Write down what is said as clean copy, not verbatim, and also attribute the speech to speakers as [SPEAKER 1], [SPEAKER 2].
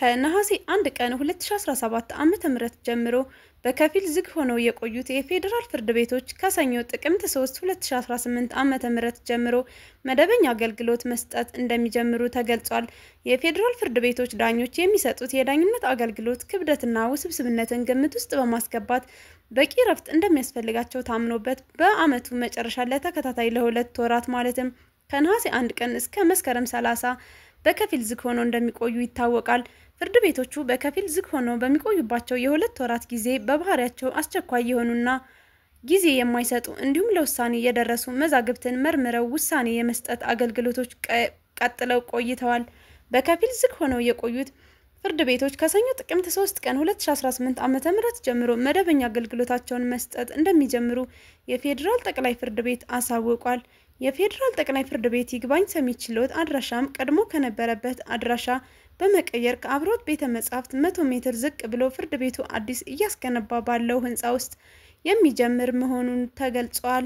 [SPEAKER 1] ከነሐሴ 1 ቀን 2017 ዓ.ም ጀምሮ በከፊል ዝግ ሆነው የቆዩት የፌዴራል ፍርድ ቤቶች ከሰኞ ጥቅምት 3 2018 ዓ.ም ጀምሮ መደበኛ አገልግሎት መስጠት እንደሚጀምሩ ተገልጿል። የፌዴራል ፍርድ ቤቶች ዳኞች የሚሰጡት የዳኝነት አገልግሎት ክብደትና ውስብስብነትን ግምት ውስጥ በማስገባት በቂ ረፍት እንደሚያስፈልጋቸው ታምኖበት በዓመቱ መጨረሻ ለተከታታይ ለሁለት ወራት ማለትም ከነሐሴ 1 ቀን እስከ መስከረም 30 በከፊል ዝግ ሆነው እንደሚቆዩ ይታወቃል። ፍርድ ቤቶቹ በከፊል ዝግ ሆነው በሚቆዩባቸው የሁለት ወራት ጊዜ በባህሪያቸው አስቸኳይ የሆኑና ጊዜ የማይሰጡ እንዲሁም ለውሳኔ የደረሱ መዛግብትን መርምረው ውሳኔ የመስጠት አገልግሎቶች ቀጥለው ቆይተዋል። በከፊል ዝግ ሆነው የቆዩት ፍርድ ቤቶች ከሰኞ ጥቅምት 3 ቀን 2018 ዓ.ም ጀምሮ መደበኛ አገልግሎታቸውን መስጠት እንደሚጀምሩ የፌዴራል ጠቅላይ ፍርድ ቤት አሳውቋል። የፌዴራል ጠቅላይ ፍርድ ቤት ይግባኝ ሰሚ ችሎት አድራሻም ቀድሞ ከነበረበት አድራሻ በመቀየር ከአብሮት ቤተ መጻሕፍት 100 ሜትር ዝቅ ብሎ ፍርድ ቤቱ አዲስ እያስገነባ ባለው ህንጻ ውስጥ የሚጀምር መሆኑን ተገልጿል።